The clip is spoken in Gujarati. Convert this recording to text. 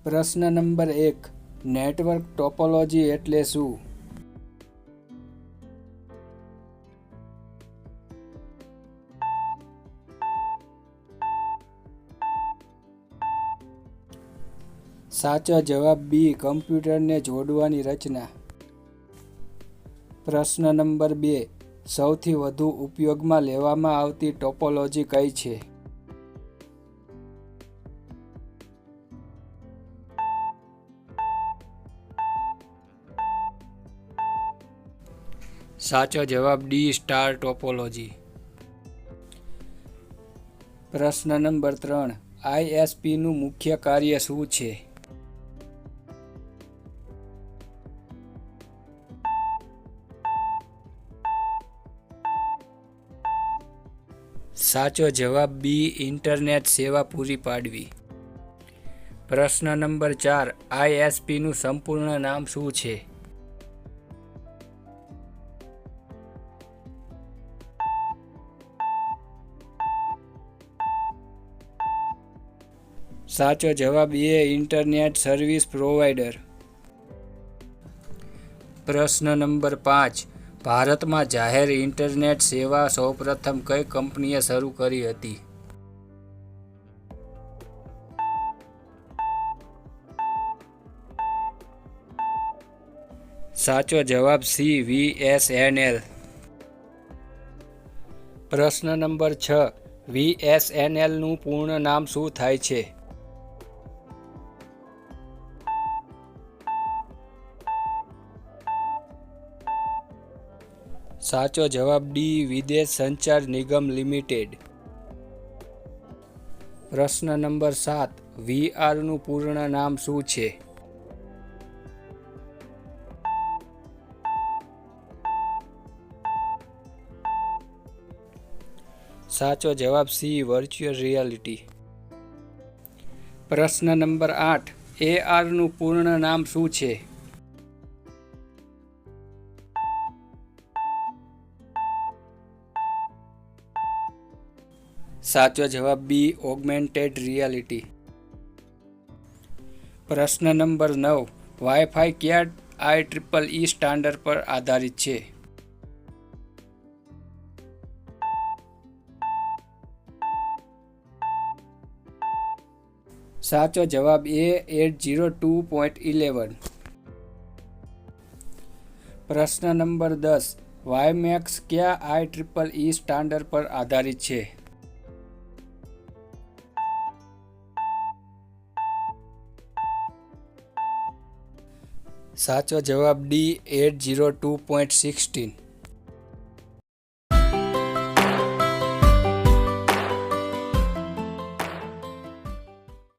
પ્રશ્ન નંબર 1. નેટવર્ક ટોપોલોજી એટલે શું? સાચો જવાબ બી. કમ્પ્યુટરને જોડવાની રચના. પ્રશ્ન નંબર 2. સૌથી વધુ ઉપયોગમાં લેવામાં આવતી ટોપોલોજી કઈ છે? સાચો જવાબ ડી. Star topology. પ્રશ્ન નંબર 3. આઈએસપીનું મુખ્ય કાર્ય શું છે? સાચો જવાબ બી. ઇન્ટરનેટ સેવા પૂરી પાડવી. પ્રશ્ન નંબર 4. આઈએસપીનું સંપૂર્ણ નામ શું છે? સાચો જવાબ એ. Internet service provider. પ્રશ્ન નંબર 5. ભારતમાં જાહેર ઇન્ટરનેટ સેવા સૌપ્રથમ કઈ કંપનીએ શરૂ કરી હતી? સાચો જવાબ સી. વીએસએનએલ. પ્રશ્ન નંબર 6. વીએસએનએલનું પૂર્ણ નામ શું થાય છે? સાચો જવાબ ડી. વિદેશ સંચાર નિગમ લિમિટેડ. પ્રશ્ન નંબર 7. વીઆરનું પૂર્ણ નામ શું છે? સાચો જવાબ સી. Virtual reality. પ્રશ્ન નંબર 8. એઆરનું પૂર્ણ નામ શું છે? સાચો જવાબ બી. Augmented reality. પ્રશ્ન નંબર 9. વાઈફાઈ કયા IEEE સ્ટાન્ડર્ડ પર આધારિત છે? સાચો જવાબ એ. 802.11. પ્રશ્ન નંબર 10. વાયમેક્સ કયા IEEE સ્ટાન્ડર્ડ પર આધારિત છે? સાચો જવાબ ડી. 802.16.